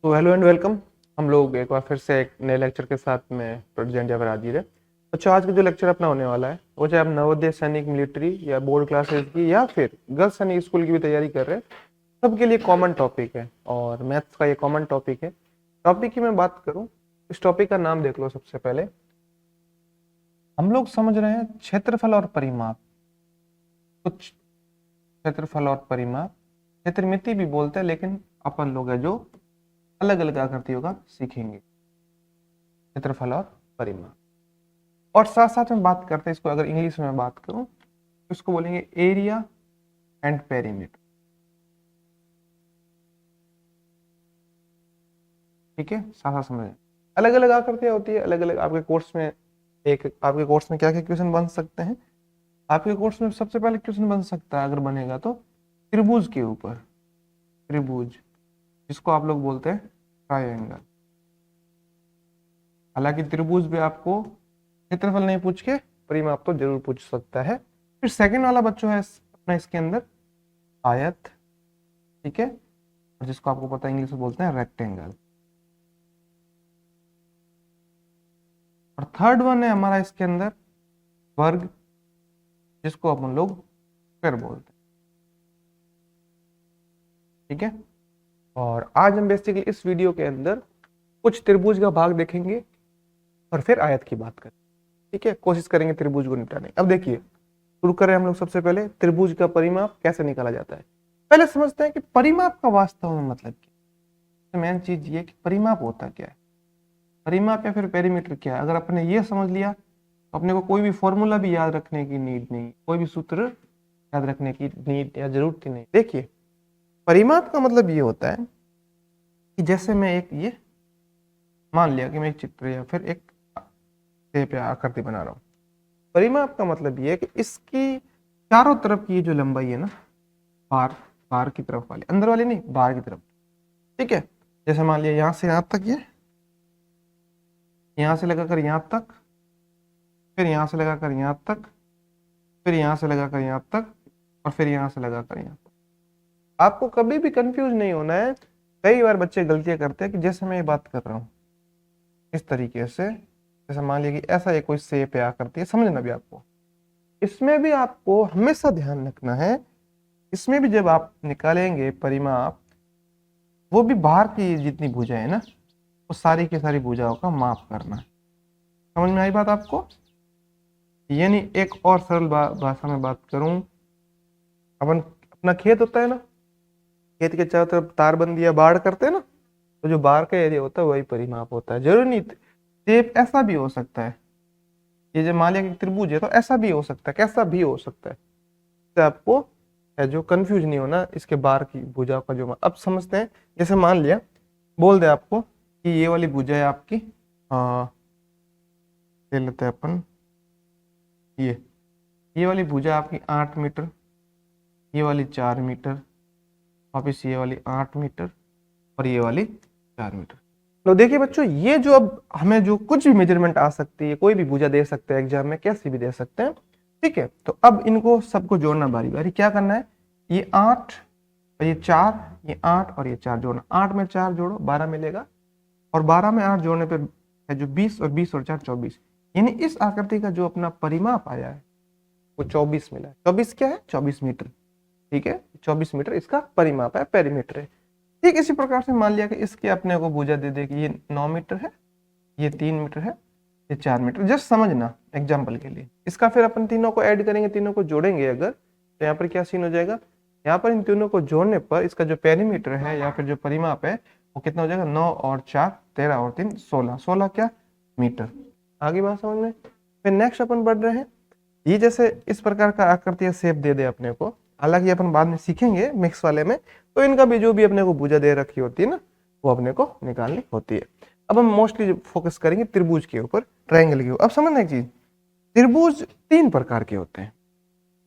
तो hello and welcome. हम लोग एक बार फिर से एक नए लेक्चर के साथ में प्रेजेंट या फिर हाजिर है। तो आज का जो लेक्चर अपना होने वाला है वो चाहे आप नवोदय सैनिक मिलिट्री या बोर्ड क्लासेस की या फिर गर्ल्स सैनिक स्कूल की भी तैयारी कर रहे हैं, सबके लिए कॉमन टॉपिक है और मैथ्स का ये कॉमन टॉपिक है। टॉपिक की मैं बात करूँ, इस टॉपिक का नाम देख लो। सबसे पहले हम लोग समझ रहे हैं क्षेत्रफल और परिमाप। कुछ क्षेत्रफल और परिमाप, क्षेत्रमिति भी बोलते हैं, लेकिन अपन लोग है जो अलग अलग आकृतियों का सीखेंगे, क्षेत्रफल और परिमाप। और साथ साथ में बात करते हैं, इसको अगर इंग्लिश में बात करूं तो इसको बोलेंगे एरिया एंड पेरीमीटर। ठीक है, साथ साथ समझ। अलग अलग आकृतियां होती है, अलग अलग आपके कोर्स में। आपके कोर्स में क्या क्या क्वेश्चन बन सकते हैं? आपके कोर्स में सबसे पहले क्वेश्चन बन सकता है, अगर बनेगा तो त्रिभुज के ऊपर। त्रिभुज, जिसको आप लोग बोलते हैं ट्रायंगल। हालांकि त्रिभुज भी आपको क्षेत्रफल नहीं पूछ के परिमाप तो जरूर पूछ सकता है। फिर सेकंड वाला बच्चों है अपना इसके अंदर आयत। ठीक है, और जिसको आपको पता है इंग्लिश में बोलते हैं रेक्टेंगल। और थर्ड वन है हमारा इसके अंदर वर्ग, जिसको अपन लोग स्क्वायर बोलते हैं। ठीक है, और आज हम बेसिकली इस वीडियो के अंदर कुछ त्रिभुज का भाग देखेंगे और फिर आयत की बात करें। ठीक है, कोशिश करेंगे त्रिभुज को निपटाने। अब देखिए, शुरू करें हम लोग सबसे पहले त्रिभुज का परिमाप कैसे निकाला जाता है। पहले समझते हैं कि परिमाप का वास्तव में मतलब क्या है। मेन चीज ये कि परिमाप होता क्या है, परिमाप या फिर पेरीमीटर क्या है। अगर अपने ये समझ लिया तो अपने को कोई भी फॉर्मूला भी याद रखने की नीड नहीं, कोई भी सूत्र याद रखने की नीड या जरूरत ही नहीं। देखिए, परिमाप का मतलब ये होता है कि जैसे मैं एक ये मान लिया कि मैं एक चित्र या फिर एक शेप या आकृति बना रहा हूँ। परिमाप का मतलब ये है कि इसकी चारों तरफ की जो लंबाई है ना, बाहर बाहर की तरफ वाली, अंदर वाली नहीं, बाहर की तरफ। ठीक है, जैसे मान लिया यहां से यहां तक, ये यहां से लगाकर यहां तक, फिर यहां से लगाकर यहां तक, फिर यहां से लगाकर यहां तक, और फिर यहां से लगाकर यहां तक। आपको कभी भी कंफ्यूज नहीं होना है। कई बार बच्चे गलतियां करते हैं कि जैसे मैं ये बात कर रहा हूँ इस तरीके से, जैसे मान लिया कि ऐसा एक कोई शेप या आकृति है, समझना भी आपको। इसमें भी आपको हमेशा ध्यान रखना है, इसमें भी जब आप निकालेंगे परिमाप, वो भी बाहर की जितनी भुजा है ना, वो सारी की सारी भुजाओं का माप करना है। समझ में आई बात आपको? यानी एक और सरल भाषा में बात करूं, अपन अपना खेत होता है ना, खेत के चारों तरफ तारबंदी या बाड़ करते हैं ना, तो जो बाढ़ का एरिया होता है वही परिमाप होता है। जरूरी नहीं शेप ऐसा भी हो सकता है, ये जो मान लिया कि त्रिभुज है तो ऐसा भी हो सकता है, कैसा भी हो सकता है। तो आपको है जो कंफ्यूज नहीं होना इसके बाहर की भुजा का जो अब समझते हैं। जैसे मान लिया, बोल दे आपको कि ये वाली भुजा है आपकी, ले लेते हैं अपन, ये वाली भुजा आपकी 8 मीटर, ये वाली 4 मीटर, वापिस ये वाली 8 मीटर, और ये वाली 4 मीटर। तो देखिए बच्चों, ये जो अब हमें जो कुछ भी मेजरमेंट आ सकती है, कोई भी भुजा दे सकते हैं एग्जाम में, कैसी भी दे सकते हैं। ठीक है, तो अब इनको सबको जोड़ना बारी बारी। क्या करना है, ये 8 और ये 4, ये 8 और ये 4 जोड़ना। 8 में 4 जोड़ो 12 मिलेगा, और 12 में 8 जोड़ने पे है जो 20, और 20 और 4 24। यानी इस आकृति का जो अपना परिमाप आया है वो 24 मिला है। 24 क्या है? 24 मीटर। ठीक है, 24 मीटर इसका परिमाप है, पेरीमीटर है। ठीक इसी प्रकार से मान लिया कि इसके अपने को भुजा दे दे कि ये 9 मीटर है, ये 3 मीटर है, ये 4 मीटर। जस्ट समझना एग्जाम्पल के लिए। इसका फिर अपन तीनों को ऐड करेंगे, तीनों को जोड़ेंगे अगर, तो यहाँ पर क्या सीन हो जाएगा, यहाँ पर इन तीनों को जोड़ने पर इसका जो पेरीमीटर है या फिर जो परिमाप है वो कितना हो जाएगा, 9 और 4 13 और 3 16, 16 क्या मीटर। आगे बात समझ में। फिर नेक्स्ट अपन बढ़ रहे हैं, ये जैसे इस प्रकार का आकृति शेप दे दे अपने को, हालांकि अपन बाद में सीखेंगे मिक्स वाले में, तो इनका भी जो भी अपने को भुजा दे रखी होती है ना, वो अपने को निकालनी होती है। अब हम मोस्टली फोकस करेंगे त्रिभुज के ऊपर, ट्रायंगल के ऊपर। अब समझना एक चीज, त्रिभुज 3 प्रकार के होते हैं।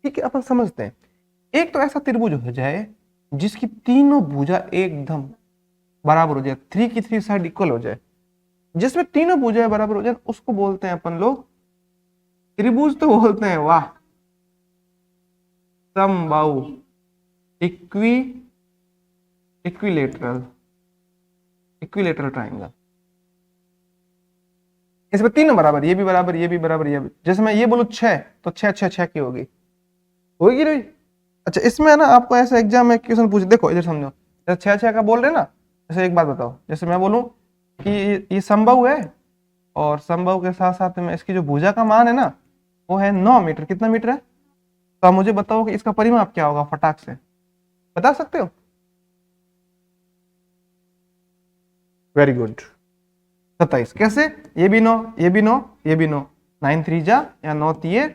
ठीक है, अपन समझते हैं। एक तो ऐसा त्रिभुज हो जाए जिसकी तीनों भुजा एकदम बराबर हो जाए, 3 की 3 साइड इक्वल हो जाए, जिसमें तीनों भुजाएं बराबर हो जाए, उसको बोलते हैं अपन लोग त्रिभुज। तो बोलते हैं वाह, समबाहु, इक्वी इक्विलेटरल, इक्विलेटरल ट्राइंगल। इसमें तीनों बराबर, ये भी बराबर, ये भी बराबर, ये भी। जैसे मैं ये बोलूं 6 तो 6 6 6 की होगी नहीं? अच्छा, इसमें है ना आपको ऐसे एग्जाम में क्वेश्चन पूछ, देखो इधर समझो, जैसे 6 6 का बोल रहे ना, जैसे एक बात बताओ, जैसे मैं बोलूं कि ये संभव है और संभव के साथ साथ में इसकी जो भुजा का मान है ना वो है 9 मीटर। कितना मीटर है? तो आप मुझे बताओ कि इसका परिमाप क्या होगा, फटाक से बता सकते हो? Very good, 27। कैसे? ये भी 9, ये भी 9, ये भी 9, 9 3 जा या 9 3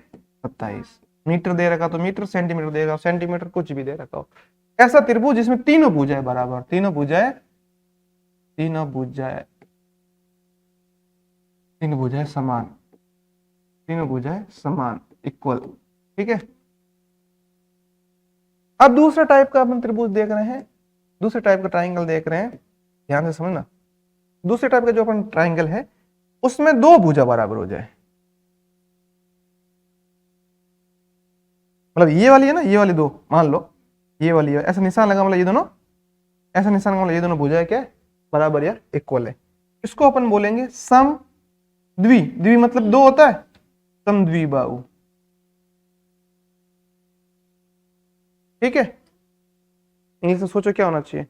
27। मीटर दे रखा तो मीटर, सेंटीमीटर देगा सेंटीमीटर, कुछ भी दे रखा हो। ऐसा त्रिभुज जिसमें तीनों भुजाएं बराबर, तीनों भुजाएं समान, इक्वल। ठीक है। अब दूसरा टाइप का अपन त्रिभुज देख रहे हैं, दूसरे टाइप का ट्राइंगल देख रहे हैं, ध्यान से समझना। दूसरे टाइप का जो अपन ट्राइंगल है उसमें दो भुजा बराबर हो जाए, मतलब ये वाली है ना, ये वाली दो, मान लो ये वाली है, ऐसा निशान लगा, मतलब ये दोनों ऐसा निशान लगा, मतलब ये दोनों भुजाएं क्या है, बराबर या इक्वल है। इसको अपन बोलेंगे समद्वि। द्वि मतलब दो होता है, समद्विबाहु। ठीक है। इंग्लिश में सोचो क्या होना चाहिए,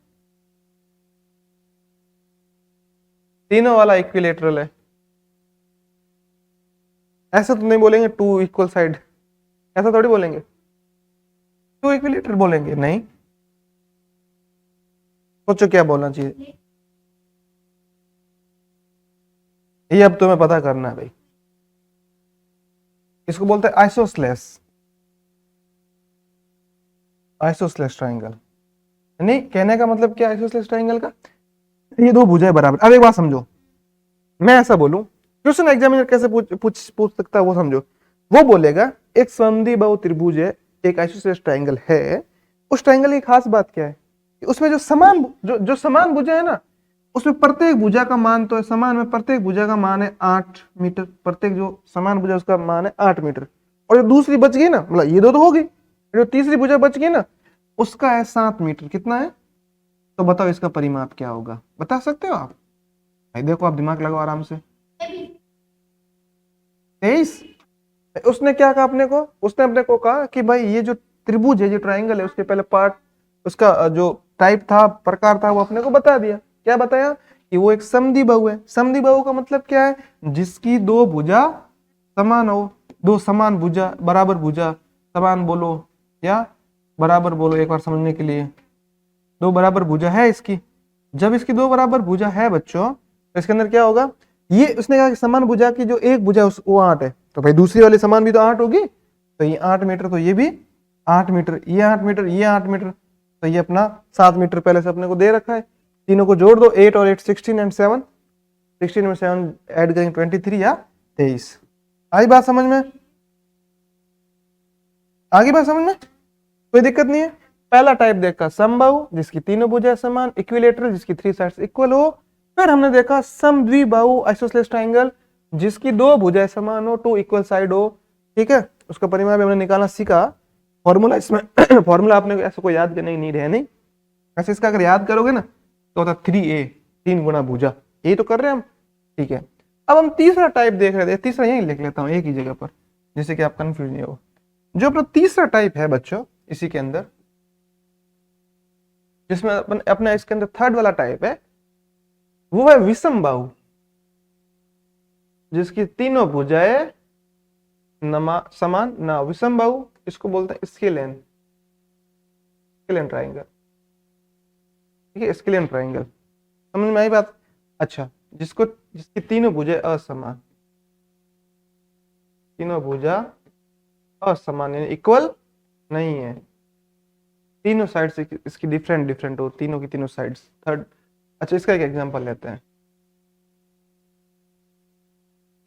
तीनों वाला इक्विलेटरल है। ऐसा तो नहीं बोलेंगे टू इक्वल साइड, ऐसा थोड़ी बोलेंगे, टू इक्विलेटरल बोलेंगे, नहीं। सोचो क्या बोलना चाहिए, ये अब तुम्हें पता करना है भाई। इसको बोलते हैं आइसोस्लेस ट्राइंगल। नहीं, कहने का मतलब क्या आइसोस्लेस ट्राइंगल का, ये दो भुजाएं बराबर। अब एक बात समझो, मैं ऐसा बोलूं, क्वेश्चन एग्जामिनर कैसे पूछ सकता है वो समझो। वो बोलेगा एक समद्विबाहु त्रिभुज है, एक आइसोस्लेस ट्राइंगल है, उस ट्राइंगल की खास बात क्या है कि उसमें जो समान भुजा है ना, उसमें प्रत्येक भुजा का मान तो है समान में, प्रत्येक भुजा का मान है 8 मीटर, प्रत्येक जो समान भुजा उसका मान है 8 मीटर। और जो दूसरी बच गई ना, मतलब ये दो तो होगी, जो तीसरी भुजा बच गई ना उसका है 7 मीटर। कितना है? तो बताओ इसका परिमाप क्या होगा, बता सकते हो आप? भाई देखो, आप दिमाग लगाओ आराम से। 23। उसने क्या कहा अपने को? उसने अपने को कहा कि भाई ये जो त्रिभुज है, जो ट्राइंगल है, उसके पहले पार्ट, उसका जो टाइप था, प्रकार था, वो अपने को बता दिया। क्या बताया? कि वो एक समद्विबाहु है। समद्विबाहु का मतलब क्या है? जिसकी दो भुजा समान हो, दो समान भुजा, बराबर भुजा, समान बोलो या बराबर बोलो एक बार समझने के लिए। दो बराबर भुजा है इसकी, जब इसकी दो बराबर भुजा है बच्चों, तो इसके अंदर क्या होगा? ये उसने कहा कि समान भुजा की जो एक भुजा वो 8 है, तो भाई दूसरी वाली समान भी तो 8 होगी, तो ये 8 मीटर, तो ये भी 8 मीटर, ये 8 मीटर, ये 8 मीटर, तो ये अपना 7 मीटर पहले से अपने को दे रखा है। तीनों को जोड़ दो, 8 और 8 16 एंड 7, 16 में 7 ऐड करेंगे 23 या 23। आई बात समझ में? आगे बात समझ में? कोई दिक्कत नहीं है। पहला टाइप देखा समबाहु, जिसकी तीनों भुजाएं समान, इक्विलेटरल जिसकी 3 साइड्स इक्वल हो। फिर हमने देखा समद्विबाहु आइसोस्लेस ट्राइंगल, जिसकी दो भुजाएं समान हो, 2 इक्वल साइड हो। ठीक है, उसका परिमाप हमने निकालना सीखा। फॉर्मूला इसमें फॉर्मूला आपने ऐसा कोई याद करने की नीड है नहीं, ऐसे इसका अगर याद करोगे ना तो होता 3a, 3 गुना भुजा। यही तो कर रहे हैं हम। ठीक है, अब हम तीसरा टाइप देख रहे थे, तीसरा यही लिख लेता हूँ एक ही जगह पर, जिससे कि आप कंफ्यूज नहीं हो। जो अपना तीसरा टाइप है बच्चों इसी के अंदर, जिसमें अपना इसके अंदर थर्ड वाला टाइप है, वो है विषमबाहु, जिसकी तीनों भुजाएं समान ना। विषमबाहु इसको बोलते हैं स्केलेन ट्राइंगल। ठीक है, स्केलेन ट्राइंगल, समझ में आई बात? अच्छा, जिसकी तीनों भुजाएं असमान, तीनों भुजा असमान यानी इक्वल नहीं है, तीनों साइड से इसकी डिफरेंट हो, तीनों की तीनों साइड्स। थर्ड, अच्छा इसका एक एग्जांपल लेते हैं।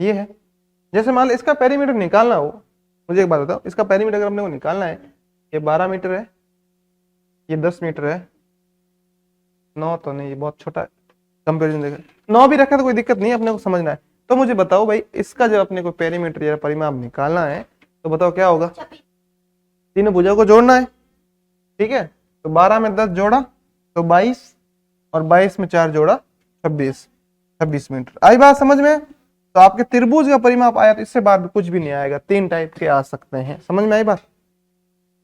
ये है, जैसे मान लो इसका पेरीमीटर निकालना हो, मुझे एक बात बताओ, इसका पेरीमीटर अगर अपने को निकालना है, ये 12 मीटर है, ये 10 मीटर है, 9 तो नहीं, ये बहुत छोटा है, कंपेरिजन देखा 9 भी रखा तो कोई दिक्कत नहीं है, अपने को समझना है। तो मुझे बताओ भाई, इसका जब अपने को पेरीमीटर या परिमाप निकालना है तो बताओ क्या होगा? तीनों भुजाओं को जोड़ना है। ठीक है, तो 12 में 10 जोड़ा तो 22, और 22 में 4 जोड़ा 26 26 मीटर। आई बात समझ में? तो आपके त्रिभुज का परिमाप आया तो इससे बाद कुछ भी नहीं आएगा, 3 टाइप के आ सकते हैं। समझ में आई बात?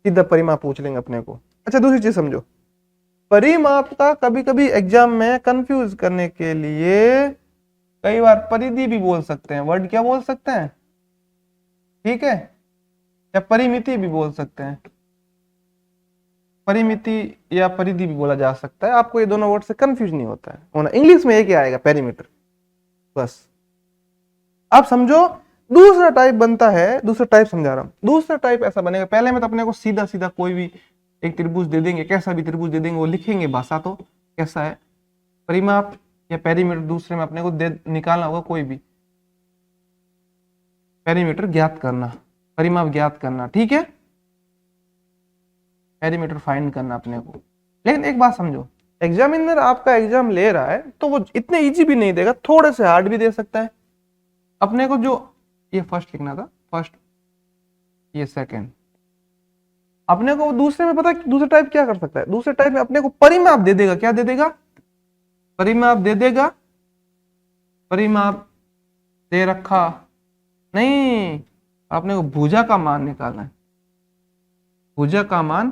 सीधा परिमाप पूछ लेंगे अपने को। अच्छा दूसरी चीज समझो, परिमाप का कभी कभी एग्जाम में कंफ्यूज करने के लिए कई बार परिधि भी बोल सकते हैं, वर्ड क्या बोल सकते हैं, ठीक है, या परिमिति भी बोल सकते हैं, परिमिति या परिधि भी बोला जा सकता है। आपको ये दोनों वर्ड से कंफ्यूज नहीं होता है होना, इंग्लिश में एक ही आएगा पेरीमीटर, बस। आप समझो दूसरा टाइप बनता है, दूसरा टाइप समझा रहा हूं, दूसरा टाइप ऐसा बनेगा, पहले में तो अपने को सीधा सीधा कोई भी एक त्रिभुज दे देंगे, कैसा भी त्रिभुज दे देंगे, वो लिखेंगे भाषा तो कैसा है, परिमाप या पेरीमीटर दूसरे में अपने को दे निकालना होगा, कोई भी पेरीमीटर ज्ञात करना, परिमाप ज्ञात करना, ठीक है, पेरीमीटर फाइंड करना अपने को। लेकिन एक बात समझो, एग्जामिनर आपका एग्जाम ले रहा है तो वो इतने इजी भी नहीं देगा, थोड़े से हार्ड भी दे सकता है। अपने को जो ये फर्स्ट लिखना था, फर्स्ट, ये सेकंड, अपने को दूसरे में पता है दूसरे टाइप क्या कर सकता है, दूसरे टाइप में अपने को परिमाप दे देगा, क्या दे देगा, परिमाप दे देगा, परिमाप दे रखा नहीं, आपने को भुजा का मान निकालना है, भुजा का मान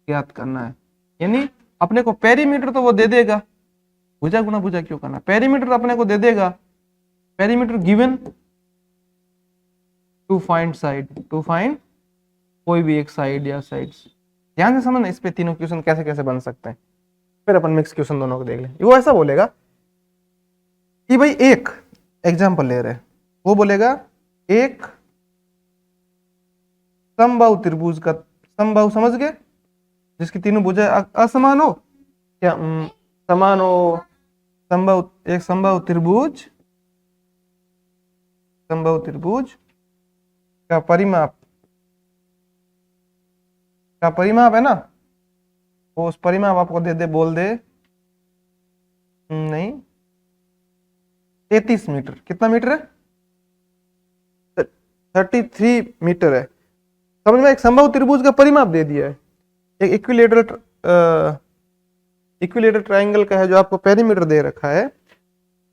ज्ञात करना है। यानी अपने को पेरीमीटर तो वो दे देगा, भुजा गुना भुजा क्यों करना, पेरीमीटर अपने को दे देगा, perimeter given to find side, to find कोई भी एक साइड या साइड्स। ध्यान से समझना, इस पे तीनों क्वेश्चन कैसे कैसे बन सकते हैं, फिर अपन मिक्स क्वेश्चन दोनों को देख लें। वो ऐसा बोलेगा कि भाई एक एग्जाम्पल ले रहे हैं, वो बोलेगा एक समबाहु त्रिभुज का, समबाहु समझ गए, जिसकी तीनों भुजाएं असमान हो, क्या समान हो, समबाहु, एक समबाहु त्रिभुज, समबाहु त्रिभुज का परिमाप, का परिमाप है ना, वो उस परिमाप आपको दे दे, बोल दे नहीं 33 मीटर, कितना मीटर है, 33 मीटर है। समझ में, एक समबाहु त्रिभुज का परिमाप दे दिया है, एक इक्विलेटरल ट्रायंगल का है जो आपको पेरीमीटर दे रखा है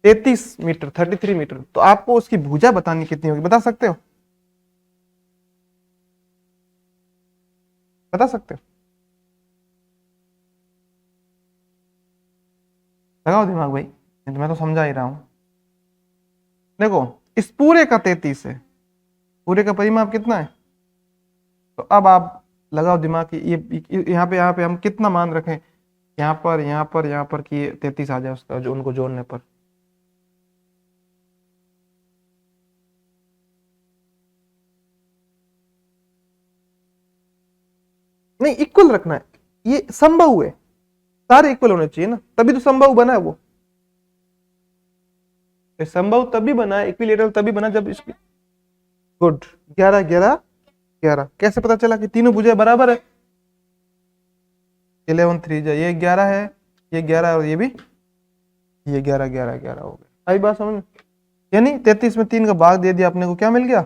33 मीटर, 33 मीटर, तो आपको उसकी भुजा बतानी कितनी होगी, बता सकते हो, बता सकते हो, लगाओ दिमाग भाई, नहीं तो मैं तो समझा ही रहा हूं। देखो इस पूरे का 33 है, पूरे का परिमाप कितना है, तो अब आप लगाओ दिमाग की, ये यहाँ पे हम कितना मान रखें, यहाँ पर कि 33 आ जाए उसका, जो उनको जोड़ने पर, नहीं इक्वल रखना है, ये संभव है, सारे इक्वल होने चाहिए ना, तभी तो संभव बना है वो, संभव तभी बना है, इक्विलेटरल तभी बना जब इसकी, गुड, 11 11 11, कैसे पता चला कि तीनों भुजाएं बराबर है, 11 3 जा, ये 11 है, ये 11 और ये भी, ये 11 11 11 हो गया। आई बात समझ में? यानी 33 में 3 का भाग दे दिया अपने को, क्या मिल गया,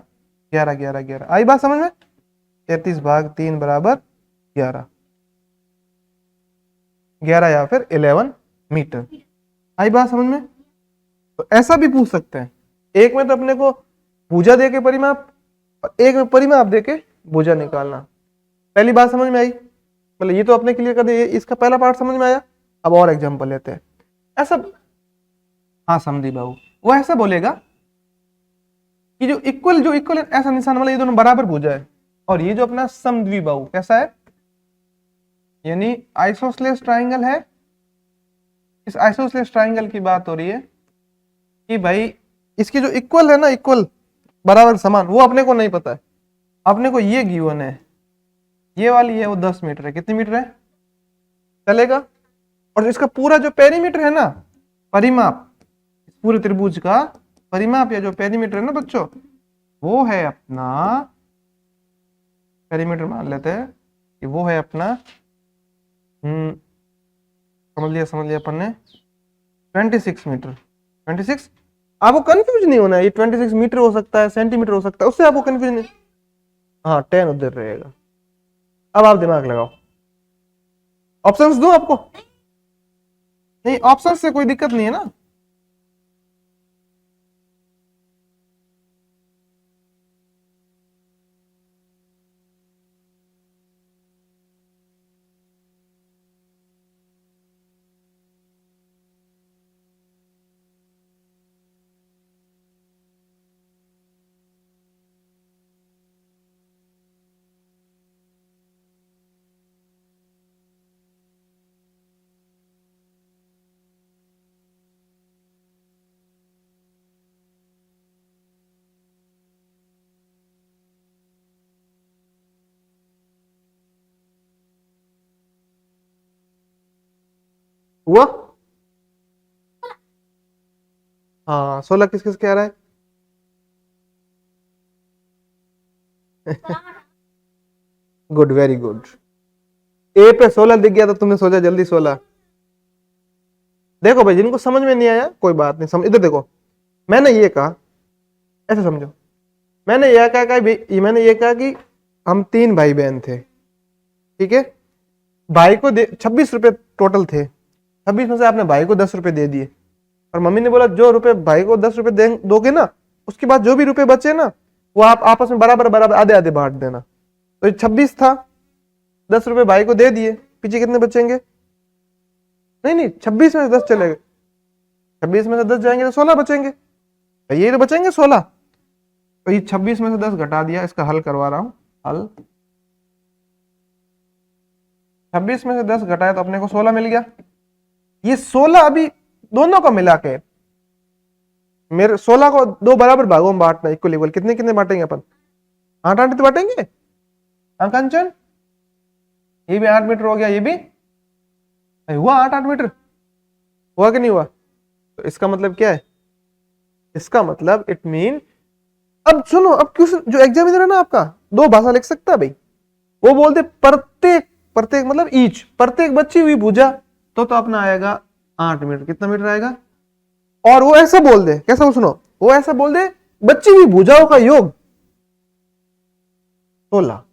11 11 11। आई बात समझ में? 33 भाग 3 बराबर 11, 11 या फिर 11 मीटर। आई बात समझ में? तो ऐसा भी पूछ सकते हैं, एक में तो अपने को भुजा दे के परिमाप, और एक में परिमाप दे के भुजा निकालना। पहली बात समझ में आई, मतलब ये तो अपने क्लियर कर दिया, इसका पहला पार्ट समझ में आया। अब और एग्जांपल लेते हैं, ऐसा, हाँ समझी बाबू, वो ऐसा बोलेगा कि जो इक्वल ऐसा निशान वाला, ये दोनों बराबर भुजा है, और ये जो अपना समद्विबाहु कैसा है, यानी आइसोसेलेस ट्राइंगल है। इस आइसोसेलेस ट्राइंगल की बात हो रही है कि भाई इसकी जो इक्वल है ना, इक्वल बराबर समान, वो अपने को नहीं पता है, अपने को ये गिवन है, ये वाली है वो 10 मीटर है, कितनी मीटर है चलेगा, और इसका पूरा जो पेरीमीटर है ना, परिमाप, इस पूरे त्रिभुज का परिमाप या जो पेरीमीटर है ना बच्चों, वो है अपना, पेरीमीटर मान लेते हैं कि वो है अपना, समझ लिया अपन ने, 26 मीटर, 26। आपको कंफ्यूज नहीं होना है, ये 26 मीटर हो सकता है, सेंटीमीटर हो सकता है, उससे आपको कंफ्यूज नहीं, हाँ 10 उधर रहेगा। अब आप दिमाग लगाओ, ऑप्शंस दो आपको, नहीं ऑप्शन से कोई दिक्कत नहीं है ना, हुआ? हाँ 16 किस किस के आ रहा है? Good, very good. ए पे 16 दिख गया तो तुमने सोचा जल्दी 16। देखो भाई, जिनको समझ में नहीं आया कोई बात नहीं, समझ, इधर देखो, मैंने ये कहा, ऐसे समझो, मैंने ये कहा कि हम 3 भाई बहन थे, ठीक है, भाई को 26 रुपए टोटल थे, 26 में से आपने भाई को 10 रुपए दे दिए, और मम्मी ने बोला जो रुपए भाई को 10 रुपए दोगे ना, उसके बाद जो भी रुपए बचे ना, वो आप आपस में बराबर बराबर आधे आधे बांट देना। तो 26 था, 10 रुपए भाई को दे दिए, पीछे कितने बचेंगे? नहीं नहीं, 26 में से 10 चले गए, 26 में से 10 जाएंगे तो 16 बचेंगे, तो ये तो बचेंगे 16। तो ये 26 में से 10 घटा दिया, इसका हल करवा रहा हूं, हल 26 में से 10 घटाया तो अपने को 16 मिल गया। ये 16 अभी दोनों को मिला के, मेरे 16 को 2 बराबर भागों में बांटना, इक्वल इक्वल, कितने कितने बांटेंगे अपन? 8 8 तो बांटेंगे। हाँ कंचन, ये भी 8 मीटर हो गया, ये भी हुआ 8 8 मीटर, हुआ कि नहीं हुआ? तो इसका मतलब क्या है? इसका मतलब इट मीन, अब सुनो, अब क्वेश्चन जो एग्जामिनर है ना आपका, 2 भाषा लिख सकता है भाई, वो बोलते प्रत्येक, प्रत्येक मतलब ईच, प्रत्येक बची हुई भुजा, तो अपना आएगा 8 मीटर, कितना मीटर आएगा? और वो ऐसा बोल दे, कैसा, सुनो, वो ऐसा बोल दे बची हुई भुजाओं का योग 16,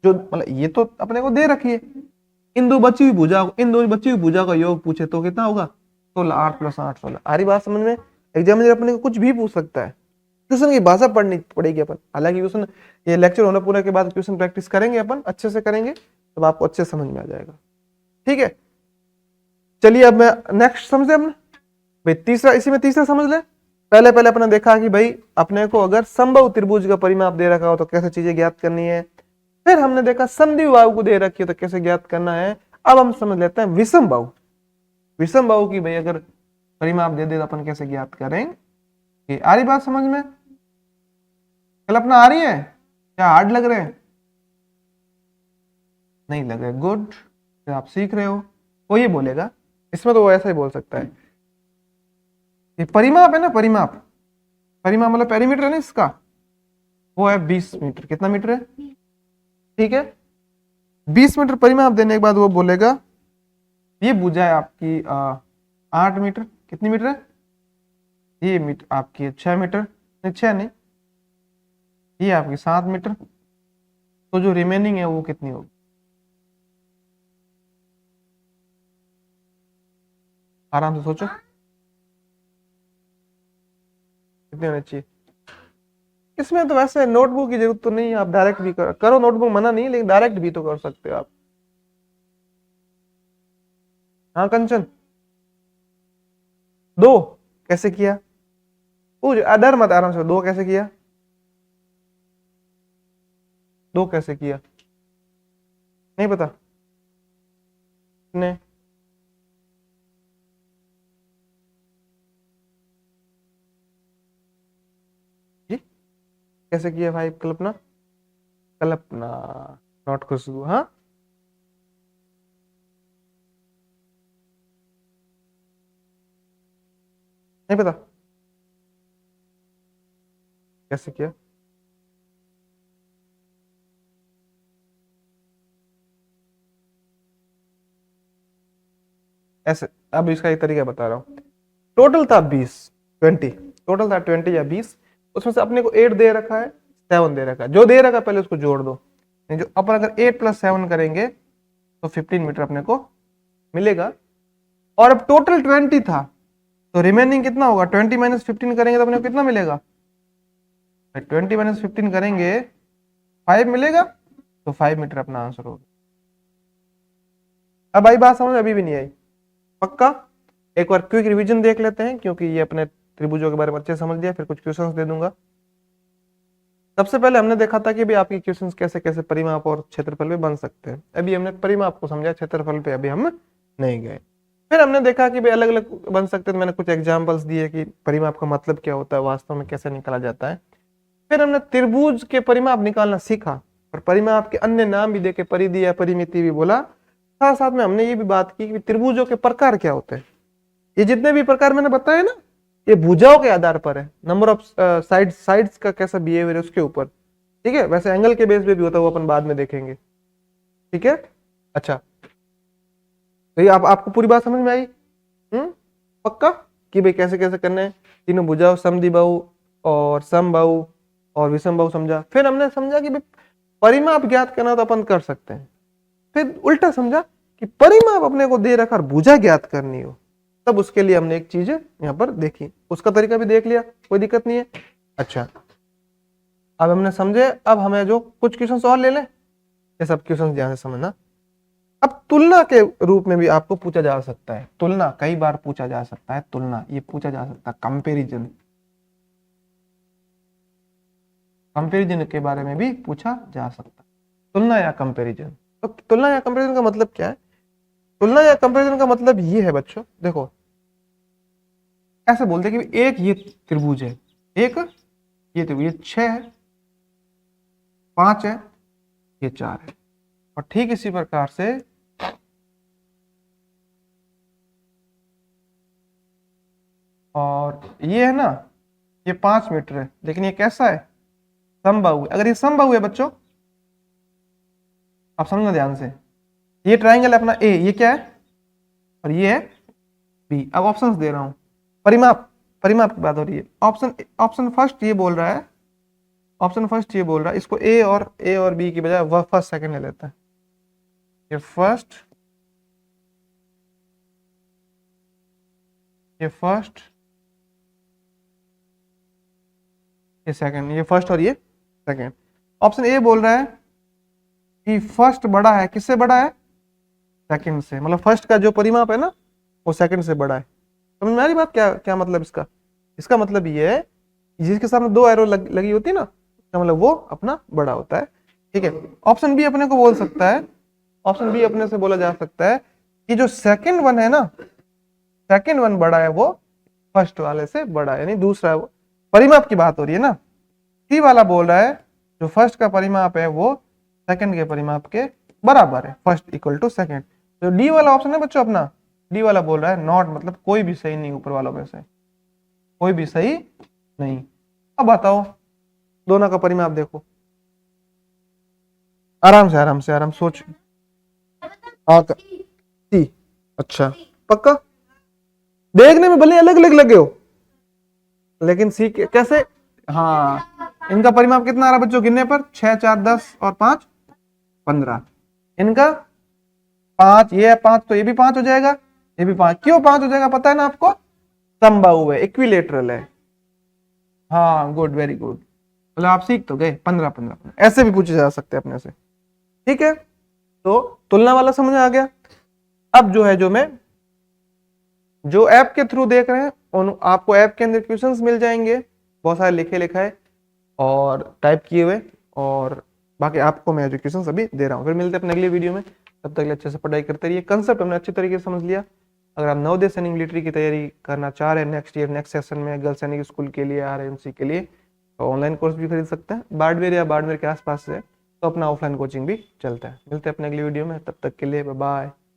जो मतलब ये तो अपने को दे रखी है, इन दो बची हुई भुजा का योग पूछे तो कितना होगा? 16, 8 + 8 16। आ रही बात समझ में? एग्जामिनर अपने को कुछ भी पूछ सकता है, क्वेश्चन की भाषा पढ़नी पड़ेगी अपन, हालांकि क्वेश्चन, ये लेक्चर होने पूरे के बाद क्वेश्चन प्रैक्टिस करेंगे अपन, अच्छे से करेंगे, तब आपको अच्छे समझ में आ जाएगा, ठीक है। चलिए अब मैं नेक्स्ट समझे हमने भाई, तीसरा, इसी में तीसरा समझ ले। पहले पहले अपने देखा कि भाई अपने को अगर समबाहु त्रिभुज का परिमाप दे रखा हो तो कैसे चीजें ज्ञात करनी है, फिर हमने देखा समद्विबाहु को दे रखी है तो कैसे ज्ञात करना है। अब हम समझ लेते हैं विषम बाहु, विषम बाहु की भाई अगर परिमाप दे दे तो अपन कैसे ज्ञात करेंगे। आ रही बात समझ में? कल्पना आ रही है? क्या हार्ड लग रहे हैं? नहीं लग रहे, गुड, आप सीख रहे हो। वो ये बोलेगा, इसमें तो वो ऐसा ही बोल सकता है, ये परिमाप है ना, परिमाप, परिमाप मतलब पेरीमीटर है ना इसका, वो है 20 मीटर, कितना मीटर है? ठीक है, 20 मीटर परिमाप देने के बाद वो बोलेगा ये भुजा है आपकी 8 मीटर, कितनी मीटर है? ये मीटर आपकी 6 मीटर, नहीं 6 नहीं, ये आपकी 7 मीटर, तो जो रिमेनिंग है वो कितनी होगी? आराम से सोचो, कितने होने चाहिए? इसमें तो वैसे नोटबुक की जरूरत तो नहीं है, आप डायरेक्ट भी करो, नोटबुक मना नहीं, लेकिन डायरेक्ट भी तो कर सकते हो आप। हाँ कंचन, 2 कैसे किया? पूछ, डर मत, आराम से, 2 कैसे किया? 2 कैसे किया? नहीं पता? नहीं, जी कैसे किया भाई? कल्पना, कल्पना नॉट खुशबू, हाँ नहीं पता कैसे किया? ऐसे, अब इसका एक तरीका बता रहा हूँ, टोटल था 20, 20, टोटल था 20 या 20, उसमें से अपने को 8 दे रखा है, 7 दे रखा है, जो दे रखा है पहले उसको जोड़ दो, नहीं जो अपन अगर 8 + 7 करेंगे तो 15 मीटर अपने को मिलेगा। और अब टोटल 20 था, तो रिमेनिंग कितना होगा? 20 - 15 करेंगे तो अपने को कितना मिलेगा? 20 - 15 करेंगे 5 मिलेगा, तो 5 मीटर अपना आंसर होगा। अब आई बात समझ? अभी भी नहीं आई? पक्का? एक बार क्विक रिवीजन देख लेते हैं, क्योंकि ये अपने त्रिभुजों के बारे में अच्छे समझ लिया, फिर कुछ क्वेश्चंस दे दूंगा। सबसे पहले हमने देखा था कि भी आपके क्वेश्चंस कैसे कैसे परिमाप और क्षेत्रफल पे बन सकते हैं, अभी हमने परिमाप को समझा, क्षेत्रफल पे अभी हम नहीं गए। फिर हमने देखा कि भाई अलग अलग बन सकते हैं, तो मैंने कुछ एग्जांपल्स दिए कि परिमाप का मतलब क्या होता है, वास्तव में कैसे निकाला जाता है। फिर हमने त्रिभुज के परिमाप निकालना सीखा, और परिमाप के अन्य नाम भी देखे, परिधि या परिमिति भी बोला, साथ साथ में हमने ये भी बात की कि त्रिभुजों के प्रकार क्या होते हैं। ये जितने भी प्रकार मैंने बताए ना, ये भुजाओं के आधार पर है, नंबर ऑफ साइड्स का कैसा बिहेवियर है उसके ऊपर। ठीक है, वैसे एंगल के बेस पे भी होता है, वो अपन बाद में देखेंगे। ठीक है, अच्छा, तो ये आपको पूरी बात समझ में आई? पक्का कि भाई कैसे कैसे करना है। तीनों भुजाओं, समद्विबाहु और समबाहु और विषमबाहु समझा। फिर हमने समझा कि भाई परिमाप ज्ञात करना तो अपन कर सकते हैं। फिर उल्टा समझा कि परिमाप अपने को दे रखा और भुजा ज्ञात करनी हो, तब उसके लिए हमने एक चीज यहाँ पर देखी, उसका तरीका भी देख लिया, कोई दिक्कत नहीं है। अच्छा, अब हमने समझे, अब हमें जो कुछ क्वेश्चंस और ले लें, ये सब क्वेश्चंस ध्यान से समझना। अब तुलना के रूप में भी आपको पूछा जा सकता है, तुलना कई बार पूछा जा सकता है, तुलना ये पूछा जा सकता है, कंपैरिजन, कंपैरिजन के बारे में भी पूछा जा सकता है, तुलना या कंपैरिजन। तो तुलना या कंपैरिजन का मतलब क्या है? तुलना या कंपैरिजन का मतलब ये है बच्चों, देखो ऐसे बोलते हैं कि एक ये त्रिभुज है, एक ये त्रिभुज, ये 6 है, 5 है, ये 4 है, और ठीक इसी प्रकार से और ये है ना, ये 5 मीटर है, लेकिन ये कैसा है? समबाहु है। अगर ये समबाहु है बच्चों, आप समझना ध्यान से, ये ट्राइंगल है अपना ए, ये क्या है? और ये है बी। अब ऑप्शंस दे रहा हूं, परिमाप, परिमाप की बात हो रही है। ऑप्शन फर्स्ट ये बोल रहा है, ऑप्शन फर्स्ट ये बोल रहा है, इसको ए और बी की बजाय वह फर्स्ट सेकंड ले लेता है। ये फर्स्ट, ये फर्स्ट, ये सेकंड, ये फर्स्ट और ये सेकंड। ऑप्शन ए बोल रहा है कि फर्स्ट बड़ा है, किससे बड़ा है? सेकंड से, मतलब फर्स्ट का जो परिमाप है ना वो सेकंड से बड़ा है। समझ में आ रही बात? क्या क्या मतलब इसका? इसका मतलब ये है जिसके सामने 2 एरो लगी होती है ना, तो मतलब वो अपना बड़ा होता है। ठीक है, ऑप्शन बी अपने को बोल सकता है, ऑप्शन बी अपने से बोला जा सकता है कि जो सेकंड वन है ना, सेकंड वन बड़ा है, वो फर्स्ट वाले से बड़ा है, यानी दूसरा है वो। परिमाप की बात हो रही है ना, सी वाला बोल रहा है जो फर्स्ट का परिमाप है वो सेकंड के परिमाप के बराबर है, फर्स्ट इक्वल टू सेकंड। जो डी वाला ऑप्शन है बच्चों अपना, डी वाला बोल रहा है नॉट, मतलब कोई भी सही नहीं, ऊपर वालों में से कोई भी सही नहीं। अब बताओ, दोनों का परिमाप देखो, आराम से आराम से आराम सोच। सी, अच्छा पक्का? देखने में भले अलग अलग लगे हो, लेकिन सी कैसे? हाँ, इनका परिमाप कितना आ रहा है बच्चों गिनने पर? 6, 4, 10 और 5 15। इनका 5, ये है 5, तो ये भी 5 हो जाएगा, ये भी 5। क्यों 5 हो जाएगा पता है ना आपको? समबाहु है, इक्विलेटरल है। हाँ गुड, वेरी गुड, मतलब आप सीख तो गए। 15 15 15 ऐसे भी पूछे जा सकते हैं अपने से। ठीक है, तो तुलना वाला समझ आ गया। अब जो है, जो ऐप के थ्रू देख रहे हैं उन आपको ऐप के अंदर क्वेश्चंस मिल जाएंगे, बहुत सारे लिखे लिखाए और टाइप किए हुए, और बाकी आपको मैं जो क्वेश्चंस अभी दे रहा हूँ। फिर मिलते हैं अपने अगले वीडियो में, तब तक अच्छे से पढ़ाई करते रहिए। कंसेप्ट हमने अच्छी तरीके से समझ लिया। अगर आप नवोदय सैनिक मिलिट्री की तैयारी करना चाह रहे हैं नेक्स्ट ईयर, नेक्स्ट सेशन में, गर्ल्स सैनिक स्कूल के लिए, RMC के लिए, तो ऑनलाइन कोर्स भी खरीद सकते हैं। बाड़मेर या बाड़मेर के आसपास से तो अपना ऑफलाइन कोचिंग भी चलता है। मिलते हैं अपने अगली वीडियो में, तब तक के लिए बाय बाय।